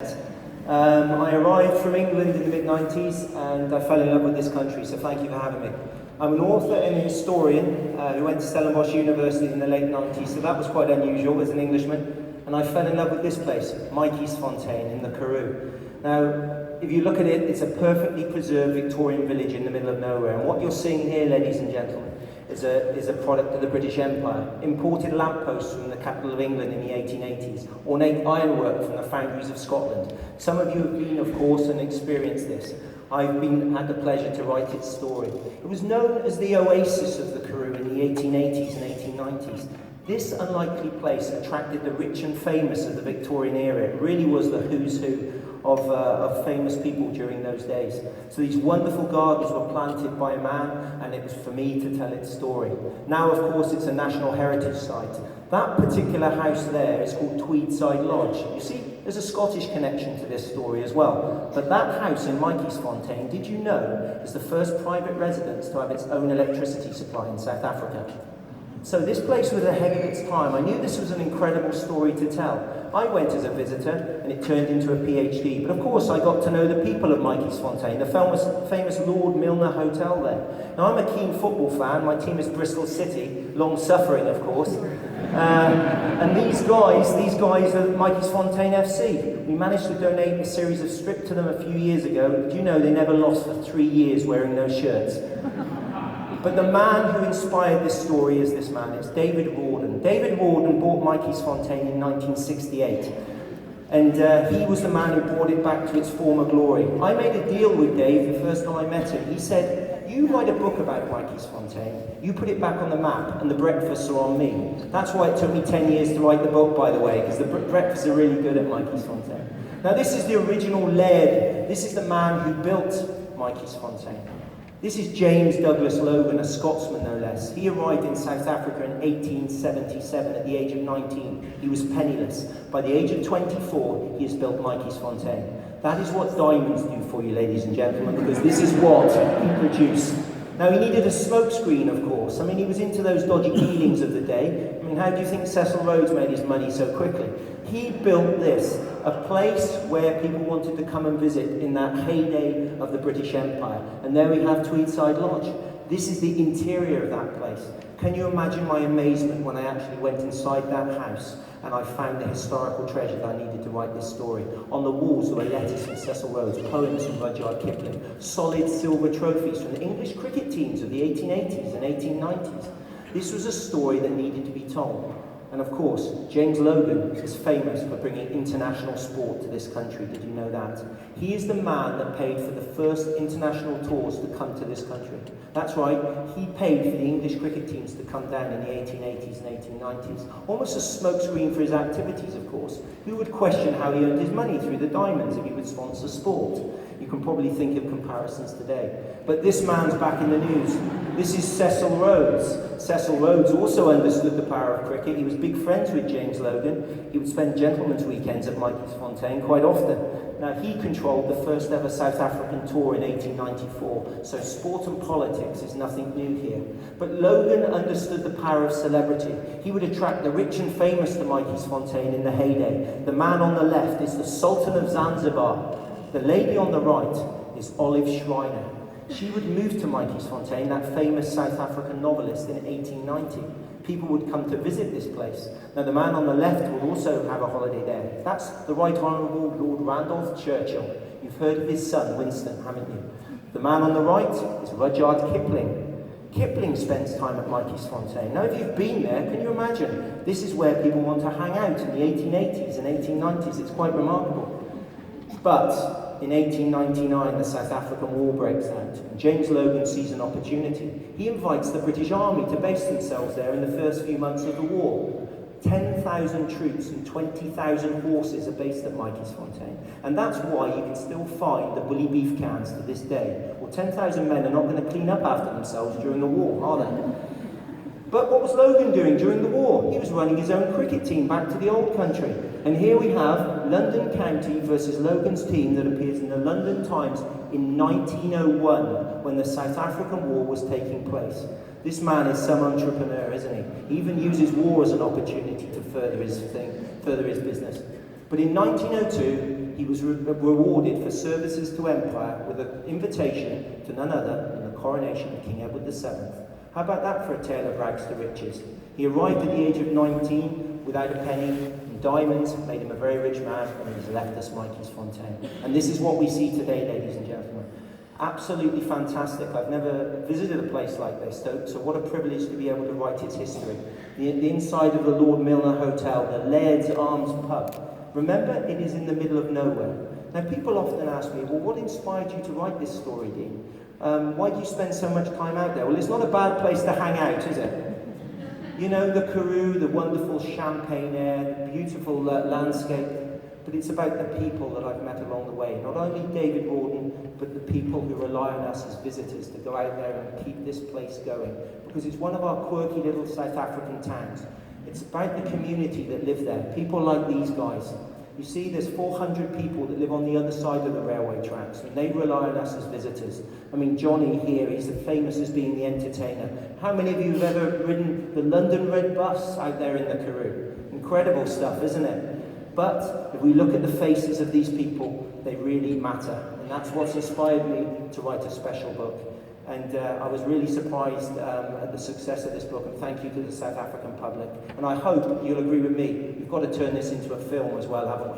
I arrived from England in the mid-90s and I fell in love with this country, so thank you for having me. I'm an author and a historian who went to Stellenbosch University in the late 90s, so that was quite unusual as an Englishman, and I fell in love with this place, Fontaine in the Karoo. Now, if you look at it, it's a perfectly preserved Victorian village in the middle of nowhere, and what you're seeing here, ladies and gentlemen, is a product of the British Empire. Imported lampposts from the capital of England in the 1880s, ornate ironwork from the foundries of Scotland. Some of you have been, of course, and experienced this. I've had the pleasure to write its story. It was known as the oasis of the Karoo in the 1880s and 1890s. This unlikely place attracted the rich and famous of the Victorian era. It really was the who's who of famous people during those days. So these wonderful gardens were planted by a man, and it was for me to tell its story. Now, of course, it's a National Heritage Site. That particular house there is called Tweedside Lodge. You see, there's a Scottish connection to this story as well. But that house in Fontaine, did you know, is the first private residence to have its own electricity supply in South Africa? So this place was ahead of its time. I knew this was an incredible story to tell. I went as a visitor, and it turned into a PhD. But of course, I got to know the people of Fontaine, the famous Lord Milner Hotel there. Now, I'm a keen football fan. My team is Bristol City, long-suffering, of course. And these guys are Fontaine FC. We managed to donate a series of strips to them a few years ago. Did you know they never lost for 3 years wearing those shirts? But the man who inspired this story is this man. It's David Rawdon. David Rawdon bought Fontaine in 1968. And he was the man who brought it back to its former glory. I made a deal with Dave the first time I met him. He said, you write a book about Fontaine, you put it back on the map, and the breakfasts are on me. That's why it took me 10 years to write the book, by the way, because the breakfasts are really good at Fontaine. Now, this is the original laird. This is the man who built Fontaine. This is James Douglas Logan, a Scotsman no less. He arrived in South Africa in 1877 at the age of 19. He was penniless. By the age of 24, he has built Fontaine. That is what diamonds do for you, ladies and gentlemen, because this is what he produced. Now, he needed a smokescreen, of course. I mean, he was into those dodgy dealings of the day. I mean, how do you think Cecil Rhodes made his money so quickly? He built this, a place where people wanted to come and visit in that heyday of the British Empire. And there we have Tweedside Lodge. This is the interior of that place. Can you imagine my amazement when I actually went inside that house and I found the historical treasure that I needed to write this story? On the walls there were letters from Cecil Rhodes, poems from Rudyard Kipling, solid silver trophies from the English cricket teams of the 1880s and 1890s. This was a story that needed to be told. And of course, James Logan is famous for bringing international sport to this country. Did you know that? He is the man that paid for the first international tours to come to this country. That's right, he paid for the English cricket teams to come down in the 1880s and 1890s. Almost a smokescreen for his activities, of course. Who would question how he earned his money through the diamonds if he would sponsor sport? You can probably think of comparisons today. But this man's back in the news. This is Cecil Rhodes. Cecil Rhodes also understood the power of cricket. He was big friends with James Logan. He would spend gentlemen's weekends at Fontaine quite often. Now, he controlled the first ever South African tour in 1894, so sport and politics is nothing new here. But Logan understood the power of celebrity. He would attract the rich and famous to Fontaine in the heyday. The man on the left is the Sultan of Zanzibar. The lady on the right is Olive Schreiner. She would move to Fontaine, that famous South African novelist, in 1890. People would come to visit this place. Now, the man on the left will also have a holiday there. That's the Right Honourable Lord Randolph Churchill. You've heard of his son, Winston, haven't you? The man on the right is Rudyard Kipling. Kipling spends time at Fontaine. Now, if you've been there, can you imagine? This is where people want to hang out in the 1880s and 1890s. It's quite remarkable. But in 1899, the South African War breaks out, and James Logan sees an opportunity. He invites the British Army to base themselves there in the first few months of the war. 10,000 troops and 20,000 horses are based at Fontaine. And that's why you can still find the bully beef cans to this day. Well, 10,000 men are not going to clean up after themselves during the war, are they? But what was Logan doing during the war? He was running his own cricket team back to the old country. And here we have London County versus Logan's team that appears in the London Times in 1901 when the South African War was taking place. This man is some entrepreneur, isn't he? He even uses war as an opportunity to further his business. But in 1902, he was rewarded for services to empire with an invitation to none other than the coronation of King Edward VII. How about that for a tale of rags to riches? He arrived at the age of 19 without a penny, and diamonds made him a very rich man, and he's left us Mikey's Fontaine. And this is what we see today, ladies and gentlemen. Absolutely fantastic. I've never visited a place like this, so what a privilege to be able to write its history. The inside of the Lord Milner Hotel, the Laird's Arms pub. Remember, it is in the middle of nowhere. Now, people often ask me, well, what inspired you to write this story, Dean? Why do you spend so much time out there? Well, it's not a bad place to hang out, is it? You know, the Karoo, the wonderful champagne air, the beautiful landscape, but it's about the people that I've met along the way. Not only David Rawdon, but the people who rely on us as visitors to go out there and keep this place going. Because it's one of our quirky little South African towns. It's about the community that live there, people like these guys. You see, there's 400 people that live on the other side of the railway tracks, and they rely on us as visitors. I mean, Johnny here, he's famous as being the entertainer. How many of you have ever ridden the London Red Bus out there in the Karoo? Incredible stuff, isn't it? But if we look at the faces of these people, they really matter. And that's what's inspired me to write a special book. And I was really surprised at the success of this book, and thank you to the South African public. And I hope you'll agree with me, we've got to turn this into a film as well, haven't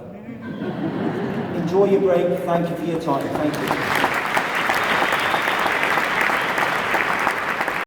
we? Enjoy your break. Thank you for your time. Thank you.